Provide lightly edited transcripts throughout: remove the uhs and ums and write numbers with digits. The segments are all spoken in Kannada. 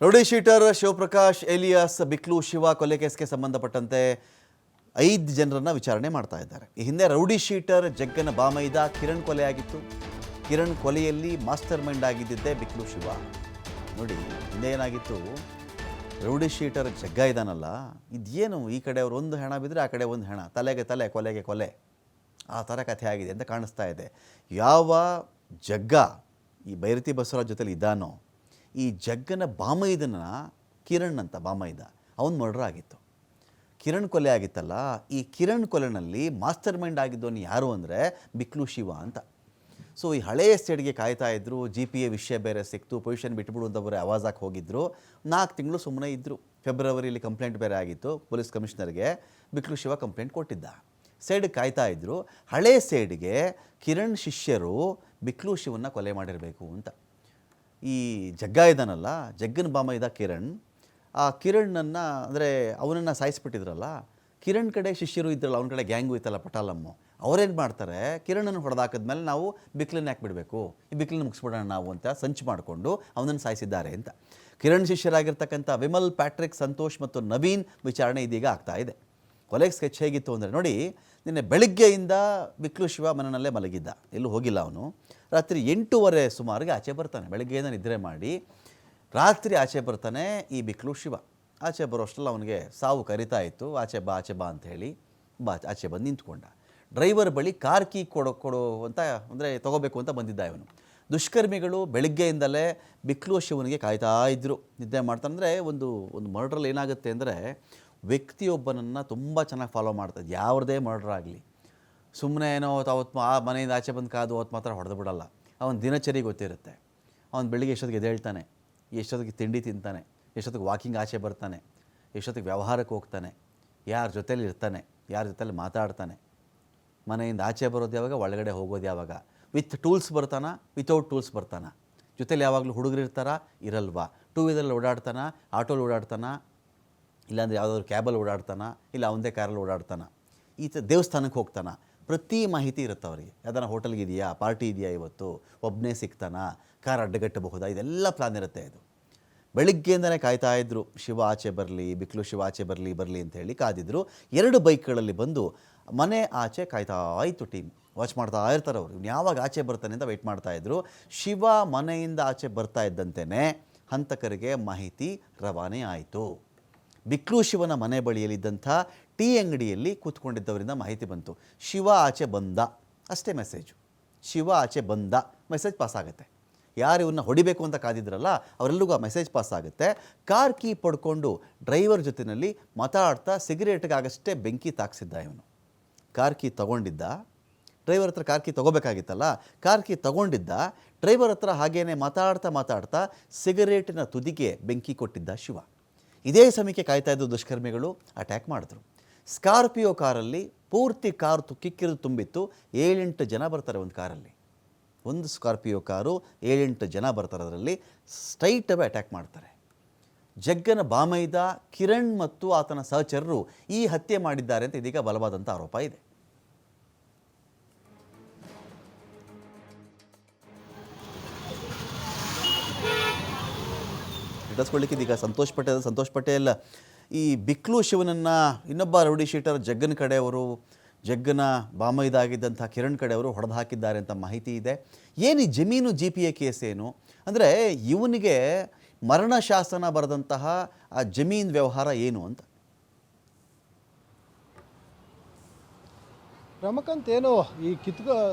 Rowdy sheeter Shivaprakash alias Biklu Shiva ಕೊಲೆ ಕೇಸ್ಗೆ ಸಂಬಂಧಪಟ್ಟಂತೆ 5 ಜನರನ್ನು ವಿಚಾರಣೆ ಮಾಡ್ತಾ ಇದ್ದಾರೆ. ಈ ಹಿಂದೆ ರೌಡಿ ಶೀಟರ್ ಜಗ್ಗನ ಬಾಮೈದ ಕಿರಣ್ ಕೊಲೆ ಆಗಿತ್ತು. ಕಿರಣ್ ಕೊಲೆಯಲ್ಲಿ ಮಾಸ್ಟರ್ ಮೈಂಡ್ ಆಗಿದ್ದಿದ್ದೇ ಬಿಕ್ಲು ಶಿವ. ನೋಡಿ, ಹಿಂದೆ ಏನಾಗಿತ್ತು, ರೌಡಿ ಶೀಟರ್ ಜಗ್ಗ ಇದ್ದಾನಲ್ಲ, ಇದೇನು ಈ ಕಡೆ ಅವ್ರು ಒಂದು ಹೆಣ ಬಿದ್ದರೆ ಆ ಕಡೆ ಒಂದು ಹೆಣ, ತಲೆಗೆ ತಲೆ, ಕೊಲೆಗೆ ಕೊಲೆ, ಆ ಥರ ಕಥೆ ಆಗಿದೆ ಅಂತ ಕಾಣಿಸ್ತಾ ಇದೆ. ಯಾವ ಜಗ್ಗ ಈ ಬೈರತಿ ಬಸವರಾಜ್ ಜೊತೆಲಿ ಇದ್ದಾನೋ, ಈ ಜಗ್ಗನ ಬಾಮೈದನ ಕಿರಣ್ ಅಂತ ಬಾಮೈದ, ಅವನು ಮರ್ಡರ್ ಆಗಿತ್ತು. ಕಿರಣ್ ಕೊಲೆ ಆಗಿತ್ತಲ್ಲ, ಈ ಕಿರಣ್ ಕೊಲೆನಲ್ಲಿ ಮಾಸ್ಟರ್ ಮೈಂಡ್ ಆಗಿದ್ದವನು ಯಾರು ಅಂದರೆ ಬಿಕ್ಲು ಶಿವ ಅಂತ. ಸೊ ಈ ಹಳೆಯ ಸ್ಟೇಟ್ಗೆ ಕಾಯ್ತಾ ಇದ್ದರು. GPA ವಿಷಯ ಬೇರೆ ಸಿಕ್ತು, ಪೊಸಿಷನ್ ಬಿಟ್ಬಿಡು ಅಂತ ಬರೋ ಆವಾಜಾಗಿ ಹೋಗಿದ್ದರು. 4 ತಿಂಗಳು ಸುಮ್ಮನೆ ಇದ್ದರು. ಫೆಬ್ರವರಿಯಲ್ಲಿ ಕಂಪ್ಲೇಂಟ್ ಬೇರೆ ಆಗಿತ್ತು ಪೊಲೀಸ್ ಕಮಿಷನರ್ಗೆ. ಬಿಕ್ಲು ಶಿವ ಕಂಪ್ಲೇಂಟ್ ಕೊಟ್ಟಿದ್ದ. ಸೈಡ್ಗೆ ಕಾಯ್ತಾ ಇದ್ದರು. ಹಳೆ ಸೈಡ್ಗೆ ಕಿರಣ್ ಶಿಷ್ಯರು ಬಿಕ್ಲು ಶಿವನ್ನ ಕೊಲೆ ಮಾಡಿರಬೇಕು ಅಂತ. ಈ ಜಗ್ಗ ಇದ್ದಾನಲ್ಲ, ಜಗ್ಗನ ಬಾಮೈದ ಕಿರಣ್, ಆ ಕಿರಣ್ಣನ್ನು ಅಂದರೆ ಅವನನ್ನು ಸಾಯಿಸ್ಬಿಟ್ಟಿದ್ರಲ್ಲ, ಕಿರಣ್ ಕಡೆ ಶಿಷ್ಯರು ಇದ್ರಲ್ಲ, ಅವನ ಕಡೆ ಗ್ಯಾಂಗು ಇತ್ತಲ್ಲ ಪಟಾಲಮ್ಮು, ಅವರೇನು ಮಾಡ್ತಾರೆ, ಕಿರಣನ್ನು ಹೊಡೆದಾಕಿದ್ಮೇಲೆ ನಾವು ಬಿಕ್ಲನ್ನ ಯಾಕೆ ಬಿಡಬೇಕು, ಈ ಬಿಕ್ಲನ್ನ ಮುಗಿಸ್ಬಿಡೋಣ ನಾವು ಅಂತ ಸಂಚು ಮಾಡಿಕೊಂಡು ಅವನನ್ನು ಸಾಯಿಸಿದ್ದಾರೆ ಅಂತ. ಕಿರಣ್ ಶಿಷ್ಯರಾಗಿರ್ತಕ್ಕಂಥ ವಿಮಲ್, ಪ್ಯಾಟ್ರಿಕ್, ಸಂತೋಷ್ ಮತ್ತು ನವೀನ್ ವಿಚಾರಣೆ ಇದೀಗ ಆಗ್ತಾ ಇದೆ. ಕೊಲೆಗೆ ಸ್ಕೆಚ್ ಹೇಗಿತ್ತು ಅಂದರೆ, ನೋಡಿ, ನಿನ್ನೆ ಬೆಳಗ್ಗೆಯಿಂದ ಬಿಕ್ಲು ಶಿವ ಮನೆಯಲ್ಲೇ ಮಲಗಿದ್ದ, ಎಲ್ಲೂ ಹೋಗಿಲ್ಲ ಅವನು. ರಾತ್ರಿ 8:30 ಸುಮಾರಿಗೆ ಆಚೆ ಬರ್ತಾನೆ. ಬೆಳಗ್ಗೆಯಿಂದ ನಿದ್ರೆ ಮಾಡಿ ರಾತ್ರಿ ಆಚೆ ಬರ್ತಾನೆ ಈ ಬಿಕ್ಲು ಶಿವ. ಆಚೆ ಬರೋಷ್ಟರಲ್ಲಿ ಅವನಿಗೆ ಸಾವು ಕರಿತಾ ಇತ್ತು. ಆಚೆ ಬಾ ಅಂತ ಹೇಳಿ ಆಚೆ ಬಂದು ನಿಂತ್ಕೊಂಡ. ಡ್ರೈವರ್ ಬಳಿ ಕಾರ್ ಕೀ ಕೊಡು ಅಂತ ಅಂದರೆ ತೊಗೋಬೇಕು ಅಂತ ಬಂದಿದ್ದ ಇವನು. ದುಷ್ಕರ್ಮಿಗಳು ಬೆಳಗ್ಗೆಯಿಂದಲೇ ಬಿಕ್ಲು ಶಿವನಿಗೆ ಕಾಯ್ತಾ ಇದ್ದರು. ನಿದ್ದೆ ಮಾಡ್ತಾನಂದರೆ ಒಂದು ಮರ್ಡ್ರಲ್ಲಿ ಏನಾಗುತ್ತೆ ಅಂದರೆ, ವ್ಯಕ್ತಿಯೊಬ್ಬನನ್ನು ತುಂಬ ಚೆನ್ನಾಗಿ ಫಾಲೋ ಮಾಡ್ತದೆ. ಯಾವುದೇ ಮರ್ಡ್ರ್ ಆಗಲಿ, ಸುಮ್ಮನೆ ಏನೋ ಅವತ್ತು ಆ ಮನೆಯಿಂದ ಆಚೆ ಬಂದು ಕಾದು ಅವತ್ತು ಮಾತ್ರ ಹೊಡೆದು ಬಿಡಲ್ಲ. ಅವನ ದಿನಚರಿ ಗೊತ್ತಿರುತ್ತೆ. ಅವನು ಬೆಳಿಗ್ಗೆ ಎಷ್ಟೊತ್ತಿಗೆ ಎದ್ದೇಳ್ತಾನೆ, ಎಷ್ಟೊತ್ತಿಗೆ ತಿಂಡಿ ತಿಂತಾನೆ, ಎಷ್ಟೊತ್ತಿಗೆ ವಾಕಿಂಗ್ ಆಚೆ ಬರ್ತಾನೆ, ಎಷ್ಟೊತ್ತಿಗೆ ವ್ಯವಹಾರಕ್ಕೆ ಹೋಗ್ತಾನೆ, ಯಾರ ಜೊತೇಲಿ ಇರ್ತಾನೆ, ಯಾರ ಜೊತೆಲಿ ಮಾತಾಡ್ತಾನೆ, ಮನೆಯಿಂದ ಆಚೆ ಬರೋದು ಯಾವಾಗ, ಒಳಗಡೆ ಹೋಗೋದು ಯಾವಾಗ, ವಿತ್ ಟೂಲ್ಸ್ ಬರ್ತಾನ, ವಿತೌಟ್ ಟೂಲ್ಸ್ ಬರ್ತಾನ, ಜೊತೇಲಿ ಯಾವಾಗಲೂ ಹುಡುಗರು ಇರ್ತಾರ, ಇರಲ್ವಾ, 2 ವೀಲರಲ್ಲಿ ಓಡಾಡ್ತಾನ, ಆಟೋಲ್ಲಿ ಓಡಾಡ್ತಾನ, ಇಲ್ಲಾಂದರೆ ಯಾವುದಾದ್ರು ಕ್ಯಾಬಲ್ಲಿ ಓಡಾಡ್ತಾನ, ಇಲ್ಲ ಅವನದೇ ಕಾರಲ್ಲಿ ಓಡಾಡ್ತಾನ, ಈ ಥರ ದೇವಸ್ಥಾನಕ್ಕೆ ಹೋಗ್ತಾನ, ಪ್ರತಿ ಮಾಹಿತಿ ಇರುತ್ತೆ ಅವರಿಗೆ. ಯಾವ್ದಾರ ಹೋಟೆಲ್ಗೆ ಇದೆಯಾ, ಪಾರ್ಟಿ ಇದೆಯಾ, ಇವತ್ತು ಒಬ್ಬನೇ ಸಿಗ್ತಾನ, ಕಾರ್ ಅಡ್ಡಗಟ್ಟಬಹುದಾ, ಇದೆಲ್ಲ ಪ್ಲಾನ್ ಇರುತ್ತೆ. ಇದು ಬೆಳಿಗ್ಗೆಯಿಂದಲೇ ಕಾಯ್ತಾ ಇದ್ದರು. ಶಿವ ಆಚೆ ಬರಲಿ, ಬಿಕ್ಲು ಶಿವ ಆಚೆ ಬರಲಿ ಅಂತ ಹೇಳಿ ಕಾದಿದ್ರು. 2 ಬೈಕ್ಗಳಲ್ಲಿ ಬಂದು ಮನೆ ಆಚೆ ಕಾಯ್ತಾ ಇತ್ತು ಟೀಮ್. ವಾಚ್ ಮಾಡ್ತಾ ಇರ್ತಾರೆ ಅವರು, ಇವ್ನು ಯಾವಾಗ ಆಚೆ ಬರ್ತಾನೆ ಅಂತ ವೆಯ್ಟ್ ಮಾಡ್ತಾಯಿದ್ರು. ಶಿವ ಮನೆಯಿಂದ ಆಚೆ ಬರ್ತಾ ಇದ್ದಂತೆಯೇ ಹಂತಕರಿಗೆ ಮಾಹಿತಿ ರವಾನೆ ಆಯಿತು. ಬಿಕ್ಲು ಶಿವನ ಮನೆ ಬಳಿಯಲ್ಲಿದ್ದಂಥ ಟೀ ಅಂಗಡಿಯಲ್ಲಿ ಕೂತ್ಕೊಂಡಿದ್ದವರಿಂದ ಮಾಹಿತಿ ಬಂತು, ಶಿವ ಆಚೆ ಬಂದ, ಅಷ್ಟೇ ಮೆಸೇಜು. ಶಿವ ಆಚೆ ಬಂದ ಮೆಸೇಜ್ ಪಾಸ್ ಆಗುತ್ತೆ. ಯಾರು ಇವನ್ನ ಹೊಡಿಬೇಕು ಅಂತ ಕಾದಿದ್ರಲ್ಲ ಅವರೆಲ್ಲರಿಗೂ ಆ ಮೆಸೇಜ್ ಪಾಸ್ ಆಗುತ್ತೆ. ಕಾರ್ ಕೀ ಪಡ್ಕೊಂಡು ಡ್ರೈವರ್ ಜೊತೆಯಲ್ಲಿ ಮಾತಾಡ್ತಾ ಸಿಗರೇಟ್ಗಾಗಷ್ಟೇ ಬೆಂಕಿ ತಾಕ್ಸಿದ್ದ ಇವನು. ಕಾರ್ ಕೀ ತೊಗೊಂಡಿದ್ದ, ಡ್ರೈವರ್ ಹತ್ರ ಕಾರ್ ಕೀ ತೊಗೋಬೇಕಾಗಿತ್ತಲ್ಲ, ಕಾರ್ ಕೀ ತೊಗೊಂಡಿದ್ದ, ಡ್ರೈವರ್ ಹತ್ರ ಹಾಗೇನೆ ಮಾತಾಡ್ತಾ ಸಿಗರೇಟಿನ ತುದಿಗೆ ಬೆಂಕಿ ಕೊಟ್ಟಿದ್ದ ಶಿವ. ಇದೇ ಸಮಯಕ್ಕೆ ಕಾಯ್ತಾ ಇದ್ದ ದುಷ್ಕರ್ಮಿಗಳು ಅಟ್ಯಾಕ್ ಮಾಡಿದ್ರು. ಸ್ಕಾರ್ಪಿಯೋ ಕಾರಲ್ಲಿ ಪೂರ್ತಿ ಕಾರು ಕಿಕ್ಕಿರಿದು ತುಂಬಿತ್ತು. 7-8 ಜನ ಬರ್ತಾರೆ ಒಂದು ಕಾರಲ್ಲಿ. ಒಂದು ಸ್ಕಾರ್ಪಿಯೋ ಕಾರು, 7-8 ಜನ ಬರ್ತಾರೆ. ಅದರಲ್ಲಿ ಸ್ಟ್ರೈಟ್ ಅವೇ ಅಟ್ಯಾಕ್ ಮಾಡ್ತಾರೆ. ಜಗ್ಗನ ಬಾಮೈದ ಕಿರಣ್ ಮತ್ತು ಆತನ ಸಹಚರರು ಈ ಹತ್ಯೆ ಮಾಡಿದ್ದಾರೆ ಅಂತ ಇದೀಗ ಬಲವಾದಂಥ ಆರೋಪ ಇದೆ. ಹಿಡಿಸ್ಕೊಳ್ಳಿಕ್ಕೆ ಇದೀಗ ಸಂತೋಷ್ ಪಟೇಲ್ ಈ ಬಿಕ್ಲು ಶಿವನನ್ನು ಇನ್ನೊಬ್ಬ ರೌಡಿ ಶೀಟರ್ ಜಗ್ಗನ ಕಡೆಯವರು, ಜಗ್ಗನ ಬಾಮೈದಾಗಿದ್ದಂಥ ಕಿರಣ್ ಕಡೆಯವರು ಹೊಡೆದು ಹಾಕಿದ್ದಾರೆ ಅಂತ ಮಾಹಿತಿ ಇದೆ. ಏನು ಈ ಜಮೀನು GPA ಕೇಸ್ ಏನು ಅಂದರೆ, ಇವನಿಗೆ ಮರಣ ಶಾಸನ ಬರೆದಂತಹ ಆ ಜಮೀನು ವ್ಯವಹಾರ ಏನು ಅಂತ. ರಮಕಾಂತ್, ಏನು ಈ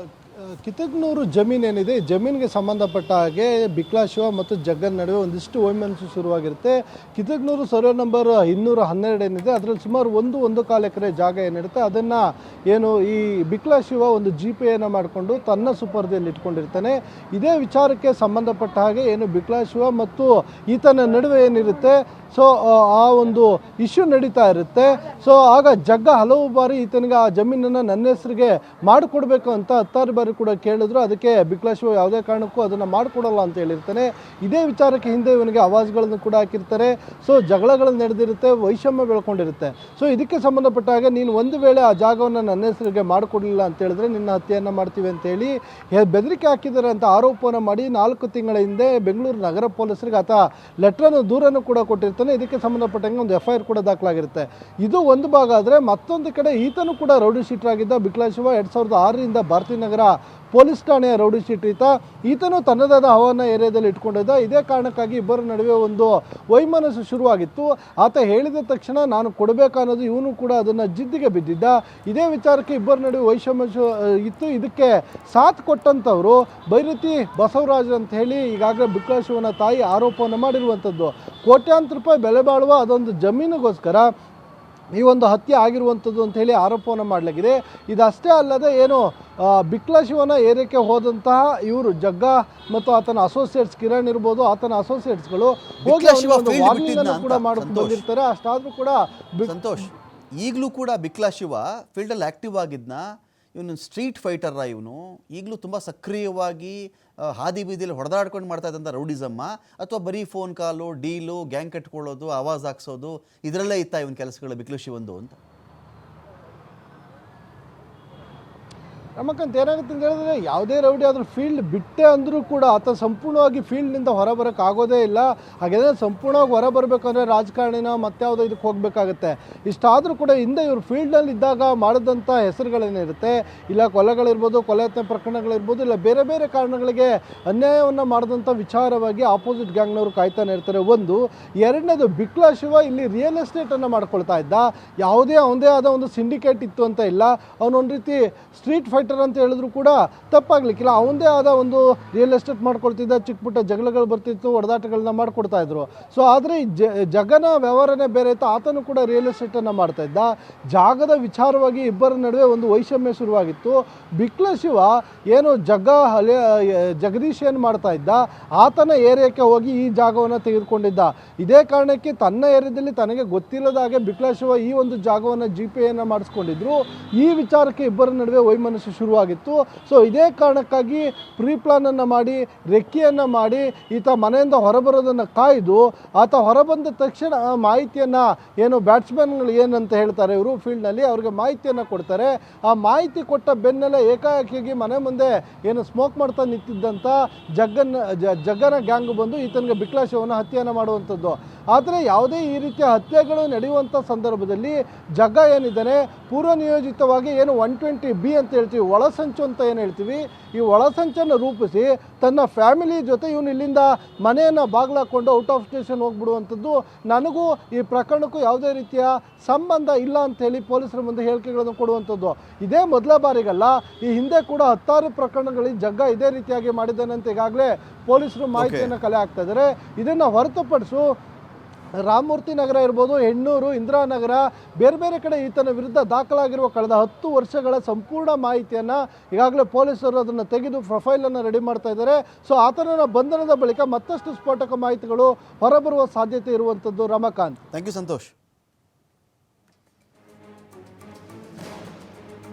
ಕಿತ್ತಗನೂರು ಜಮೀನೇನಿದೆ, ಜಮೀನಿಗೆ ಸಂಬಂಧಪಟ್ಟ ಹಾಗೆ ಬಿಕ್ಲಾ ಶಿವ ಮತ್ತು ಜಗ್ಗನ್ ನಡುವೆ ಒಂದಿಷ್ಟು ವೈಮನಸ್ಸು ಶುರುವಾಗಿರುತ್ತೆ. ಕಿತ್ತಗನೂರು ಸರ್ವೆ ನಂಬರ್ 212 ಏನಿದೆ, ಅದರಲ್ಲಿ ಸುಮಾರು 1.25 ಎಕರೆ ಜಾಗ ಏನಿರುತ್ತೆ, ಅದನ್ನು ಏನು ಈ ಬಿಕ್ಲಾ ಶಿವ ಒಂದು GPAನ ಮಾಡಿಕೊಂಡು ತನ್ನ ಸುಪರ್ದಿಯಲ್ಲಿ ಇಟ್ಕೊಂಡಿರ್ತಾನೆ. ಇದೇ ವಿಚಾರಕ್ಕೆ ಸಂಬಂಧಪಟ್ಟ ಹಾಗೆ ಏನು ಬಿಕ್ಲಾ ಶಿವ ಮತ್ತು ಈತನ ನಡುವೆ ಏನಿರುತ್ತೆ, ಸೊ ಆ ಒಂದು ಇಶ್ಯೂ ನಡೀತಾ ಇರುತ್ತೆ. ಸೊ ಆಗ ಜಗ್ಗ ಹಲವು ಬಾರಿ ಈತನಿಗೆ ಆ ಜಮೀನನ್ನು ನನ್ನ ಹೆಸರಿಗೆ ಮಾಡಿಕೊಡ್ಬೇಕು ಅಂತ 10 ಬಾರಿ ಬಾರಿ ಕೂಡ ಕೇಳಿದ್ರು, ಅದಕ್ಕೆ ಬಿಕ್ಲಾ ಶಿವ ಯಾವುದೇ ಕಾರಣಕ್ಕೂ ಅದನ್ನು ಮಾಡಿಕೊಡಲ್ಲ ಅಂತ ಹೇಳಿರ್ತಾನೆ. ಇದೇ ವಿಚಾರಕ್ಕೆ ಹಿಂದೆ ಇವನಿಗೆ ಆವಾಜ್ಗಳನ್ನು ಕೂಡ ಹಾಕಿರ್ತಾರೆ. ಸೊ ಜಗಳಗಳು ನಡೆದಿರುತ್ತೆ, ವೈಷಮ್ಯ ಬೆಳ್ಕೊಂಡಿರುತ್ತೆ. ಸೊ ಇದಕ್ಕೆ ಸಂಬಂಧಪಟ್ಟ ಹಾಗೆ ನೀನು ಒಂದು ವೇಳೆ ಆ ಜಾಗವನ್ನು ನನ್ನ ಹೆಸರಿಗೆ ಮಾಡಿಕೊಡಲಿಲ್ಲ ಅಂತ ಹೇಳಿದ್ರೆ ನಿನ್ನ ಹತ್ಯೆಯನ್ನು ಮಾಡ್ತೀವಿ ಅಂತೇಳಿ ಬೆದರಿಕೆ ಹಾಕಿದ್ದಾರೆ ಅಂತ ಆರೋಪವನ್ನು ಮಾಡಿ 4 ತಿಂಗಳ ಹಿಂದೆ ಬೆಂಗಳೂರು ನಗರ ಪೊಲೀಸರಿಗೆ ಆತ ಲೆಟ್ರನ್ನು ದೂರನ್ನು ಕೂಡ ಕೊಟ್ಟಿರ್ತಾನೆ. ಇದಕ್ಕೆ ಸಂಬಂಧಪಟ್ಟಂಗೆ ಒಂದು FIR ಕೂಡ ದಾಖಲಾಗಿರುತ್ತೆ. ಇದು ಒಂದು ಭಾಗ ಆದರೆ, ಮತ್ತೊಂದು ಕಡೆ ಈತನು ಕೂಡ ರೌಡಿ ಶೀಟರ್ ಆಗಿದ್ದ ಬಿಕ್ಲಾ ಶಿವ 2006ರಿಂದ ಭಾರತೀಯ ನಗರ ಪೊಲೀಸ್ ಠಾಣೆಯ ರೌಡಿ ಶೀಟ್ ಈತನು ತನ್ನದಾದ ಹವನ ಏರಿಯಾದಲ್ಲಿ ಇಟ್ಕೊಂಡಿದ್ದ. ಇದೇ ಕಾರಣಕ್ಕಾಗಿ ಇಬ್ಬರ ನಡುವೆ ಒಂದು ವೈಮನಸ್ಸು ಶುರುವಾಗಿತ್ತು. ಆತ ಹೇಳಿದ ತಕ್ಷಣ ನಾನು ಕೊಡಬೇಕನ್ನೋದು, ಇವನು ಕೂಡ ಅದನ್ನು ಜಿದ್ದಿಗೆ ಬಿದ್ದಿದ್ದ. ಇದೇ ವಿಚಾರಕ್ಕೆ ಇಬ್ಬರ ನಡುವೆ ವೈಷಮ್ಯ ಇತ್ತು. ಇದಕ್ಕೆ ಸಾಥ್ ಕೊಟ್ಟಂಥವರು ಬೈರತಿ ಬಸವರಾಜ್ ಅಂತ ಹೇಳಿ ಈಗಾಗಲೇ ಬಿಕ್ಲಾ ಶಿವನ ತಾಯಿ ಆರೋಪವನ್ನು ಮಾಡಿರುವಂಥದ್ದು. ಕೋಟ್ಯಾಂತರ ರೂಪಾಯಿ ಬೆಲೆ ಬಾಳುವ ಅದೊಂದು ಜಮೀನಿಗೋಸ್ಕರ ಈ ಒಂದು ಹತ್ಯೆ ಆಗಿರುವಂಥದ್ದು ಅಂತ ಹೇಳಿ ಆರೋಪವನ್ನು ಮಾಡಲಾಗಿದೆ. ಇದಷ್ಟೇ ಅಲ್ಲದೆ ಏನು ಬಿಕ್ಲಾ ಶಿವನ ಏರಿಯಾಕ್ಕೆ ಹೋದಂತಹ ಇವರು ಜಗ್ಗ ಮತ್ತು ಆತನ ಅಸೋಸಿಯೇಟ್ಸ್ ಕಿರಣ್ ಇರ್ಬೋದು, ಆತನ ಅಸೋಸಿಯೇಟ್ಸ್ಗಳು ಹೋಗಿ ವಾರ್ನಿಂಗ್ ಕೂಡ ಮಾಡಿ ಬಂದಿರ್ತಾರೆ. ಅಷ್ಟಾದರೂ ಕೂಡ ಸಂತೋಷ್, ಈಗಲೂ ಕೂಡ ಬಿಕ್ಲಾ ಶಿವ ಫೀಲ್ಡಲ್ಲಿ ಆಕ್ಟಿವ್ ಆಗಿದ್ನ? ಇವನು ಸ್ಟ್ರೀಟ್ ಫೈಟರ, ಇವನು ಈಗಲೂ ತುಂಬ ಸಕ್ರಿಯವಾಗಿ ಹಾದಿ ಬೀದಿಯಲ್ಲಿ ಹೊಡೆದಾಡ್ಕೊಂಡು ಮಾಡ್ತಾ ಇದ್ದಂಥ ರೌಡಿಸಮ್ಮ, ಅಥವಾ ಬರೀ ಫೋನ್ ಕಾಲು, ಡೀಲು, ಗ್ಯಾಂಗ್ ಕಟ್ಕೊಳ್ಳೋದು, ಆವಾಜ್ ಹಾಕ್ಸೋದು, ಇದರಲ್ಲೇ ಇತ್ತ ಇವನ ಕೆಲಸಗಳು ಬಿಕ್ಲಾ ಶಿವಂದು ಅಂತ? ರಮಕಾಂತ್, ಏನಾಗುತ್ತೆ ಅಂತ ಹೇಳಿದ್ರೆ, ಯಾವುದೇ ರೌಡಿ ಆದರೂ ಫೀಲ್ಡ್ ಬಿಟ್ಟೆ ಅಂದರೂ ಕೂಡ ಆತ ಸಂಪೂರ್ಣವಾಗಿ ಫೀಲ್ಡ್ನಿಂದ ಹೊರಬರೋಕ್ಕೆ ಆಗೋದೇ ಇಲ್ಲ. ಹಾಗೆಂದರೆ ಸಂಪೂರ್ಣವಾಗಿ ಹೊರಬರಬೇಕಂದ್ರೆ ರಾಜಕಾರಣಿನ ಮತ್ತಾವುದೋ ಇದಕ್ಕೆ ಹೋಗಬೇಕಾಗತ್ತೆ. ಇಷ್ಟಾದರೂ ಕೂಡ ಹಿಂದೆ ಇವರು ಫೀಲ್ಡ್ನಲ್ಲಿ ಇದ್ದಾಗ ಮಾಡಿದಂಥ ಹೆಸರುಗಳೇನಿರುತ್ತೆ, ಇಲ್ಲ ಕೊಲೆಗಳಿರ್ಬೋದು, ಕೊಲೆಯತ್ನ ಪ್ರಕರಣಗಳಿರ್ಬೋದು, ಇಲ್ಲ ಬೇರೆ ಬೇರೆ ಕಾರಣಗಳಿಗೆ ಅನ್ಯಾಯವನ್ನು ಮಾಡಿದಂಥ ವಿಚಾರವಾಗಿ ಆಪೋಸಿಟ್ ಗ್ಯಾಂಗ್ನವರು ಕಾಯ್ತಾನೆ ಇರ್ತಾರೆ. ಒಂದು. ಎರಡನೇದು, ಬಿಕ್ಲಾ ಶಿವ ಇಲ್ಲಿ ರಿಯಲ್ ಎಸ್ಟೇಟನ್ನು ಮಾಡ್ಕೊಳ್ತಾ ಇದ್ದ. ಯಾವುದೇ ಅವನದೇ ಆದ ಒಂದು ಸಿಂಡಿಕೇಟ್ ಇತ್ತು ಅಂತ ಇಲ್ಲ. ಅವನೊಂದು ರೀತಿ ಸ್ಟ್ರೀಟ್ ಫೈಟರ್ ಅಂತ ಹೇಳಿದ್ರು ಕೂಡ ತಪ್ಪಾಗ್ಲಿಕ್ಕಿಲ್ಲ. ಅವನದೇ ಆದ ಒಂದು ರಿಯಲ್ ಎಸ್ಟೇಟ್ ಮಾಡ್ಕೊಳ್ತಿದ್ದ. ಚಿಕ್ಕ ಪುಟ್ಟ ಜಗಳಗಳು ಬರ್ತಿತ್ತು, ಹೊಡೆದಾಟಗಳನ್ನ ಮಾಡ್ಕೊಡ್ತಾ ಇದ್ರು. ಸೊ ಆದರೆ ಜಗನ ವ್ಯವಹಾರನೇ ಬೇರೆ ಇತ್ತು. ಆತನು ಕೂಡ ರಿಯಲ್ ಎಸ್ಟೇಟನ್ನು ಮಾಡ್ತಾ ಇದ್ದ. ಜಾಗದ ವಿಚಾರವಾಗಿ ಇಬ್ಬರ ನಡುವೆ ಒಂದು ವೈಷಮ್ಯ ಶುರುವಾಗಿತ್ತು. ಬಿಕ್ಲಾ ಶಿವ ಏನು ಜಗದೀಶ್ ಏನು ಮಾಡ್ತಾ ಇದ್ದ, ಆತನ ಏರಿಯಾಕ್ಕೆ ಹೋಗಿ ಈ ಜಾಗವನ್ನು ತೆಗೆದುಕೊಂಡಿದ್ದ. ಇದೇ ಕಾರಣಕ್ಕೆ ತನ್ನ ಏರಿಯಾದಲ್ಲಿ ತನಗೆ ಗೊತ್ತಿಲ್ಲದ ಹಾಗೆ ಬಿಕ್ಲಾ ಶಿವ ಈ ಒಂದು ಜಾಗವನ್ನು GPAಯನ್ನು ಮಾಡಿಸ್ಕೊಂಡಿದ್ರು. ಈ ವಿಚಾರಕ್ಕೆ ಇಬ್ಬರ ನಡುವೆ ವೈಮನಸ್ಸು ಶುರುವಾಗಿತ್ತು. ಸೊ ಇದೇ ಕಾರಣಕ್ಕಾಗಿ ಪ್ಲಾನನ್ನು ಮಾಡಿ, ರೆಕ್ಕಿಯನ್ನು ಮಾಡಿ, ಈತ ಮನೆಯಿಂದ ಹೊರಬರೋದನ್ನು ಕಾಯ್ದು ಆತ ಹೊರಬಂದ ತಕ್ಷಣ ಆ ಮಾಹಿತಿಯನ್ನು ಏನು ಬ್ಯಾಟ್ಸ್ಮನ್ಗಳು ಏನಂತ ಹೇಳ್ತಾರೆ ಇವರು ಫೀಲ್ಡ್ನಲ್ಲಿ, ಅವ್ರಿಗೆ ಮಾಹಿತಿಯನ್ನು ಕೊಡ್ತಾರೆ. ಆ ಮಾಹಿತಿ ಕೊಟ್ಟ ಬೆನ್ನಲ್ಲೇ ಏಕಾಏಕಿಯಾಗಿ ಮನೆ ಮುಂದೆ ಏನು ಸ್ಮೋಕ್ ಮಾಡ್ತಾ ನಿಂತಿದ್ದಂಥ ಜಗ್ಗನ ಗ್ಯಾಂಗ್ ಬಂದು ಈತನಿಗೆ ಬಿಕ್ಲಾ ಶಿವನ ಹತ್ಯೆಯನ್ನು ಮಾಡುವಂಥದ್ದು. ಆದರೆ ಯಾವುದೇ ಈ ರೀತಿಯ ಹತ್ಯೆಗಳು ನಡೆಯುವಂಥ ಸಂದರ್ಭದಲ್ಲಿ ಜಗ್ಗ ಏನಿದ್ದಾನೆ, ಪೂರ್ವ ನಿಯೋಜಿತವಾಗಿ ಏನು 120B ಅಂತ ಹೇಳ್ತೀವಿ, ಒಳಸಂಚು ಅಂತ ಏನು ಹೇಳ್ತೀವಿ, ಈ ಒಳಸಂಚನ್ನು ರೂಪಿಸಿ ತನ್ನ ಫ್ಯಾಮಿಲಿ ಜೊತೆ ಇವನು ಇಲ್ಲಿಂದ ಮನೆಯನ್ನು ಬಾಗಿಲಾಕೊಂಡು ಔಟ್ ಆಫ್ ಸ್ಟೇಷನ್ ಹೋಗ್ಬಿಡುವಂಥದ್ದು. ನನಗೂ ಈ ಪ್ರಕರಣಕ್ಕೂ ಯಾವುದೇ ರೀತಿಯ ಸಂಬಂಧ ಇಲ್ಲ ಅಂಥೇಳಿ ಪೊಲೀಸರ ಮುಂದೆ ಹೇಳಿಕೆಗಳನ್ನು ಕೊಡುವಂಥದ್ದು. ಇದೇ ಮೊದಲ ಬಾರಿಗಲ್ಲ, ಈ ಹಿಂದೆ ಕೂಡ 10 ಪ್ರಕರಣಗಳಲ್ಲಿ ಜಗ್ಗ ಇದೇ ರೀತಿಯಾಗಿ ಮಾಡಿದ್ದಾನೆ ಅಂತ ಈಗಾಗಲೇ ಪೊಲೀಸರು ಮಾಹಿತಿಯನ್ನು ಕಲೆ ಹಾಕ್ತಾ ಇದ್ದಾರೆ. ಇದನ್ನು ಹೊರತುಪಡಿಸು ರಾಮಮೂರ್ತಿ ನಗರ ಇರ್ಬೋದು, ಹೆಣ್ಣೂರು, ಇಂದಿರಾನಗರ, ಬೇರೆ ಬೇರೆ ಕಡೆ ಈತನ ವಿರುದ್ಧ ದಾಖಲಾಗಿರುವ ಕಳೆದ 10 ವರ್ಷಗಳ ಸಂಪೂರ್ಣ ಮಾಹಿತಿಯನ್ನು ಈಗಾಗಲೇ ಪೊಲೀಸರು ಅದನ್ನು ತೆಗೆದು ಪ್ರೊಫೈಲನ್ನು ರೆಡಿ ಮಾಡ್ತಾ ಇದ್ದಾರೆ. ಸೊ ಆತನ ಬಂಧನದ ಬಳಿಕ ಮತ್ತಷ್ಟು ಸ್ಫೋಟಕ ಮಾಹಿತಿಗಳು ಹೊರಬರುವ ಸಾಧ್ಯತೆ ಇರುವಂಥದ್ದು. Ramakant, thank you Santosh.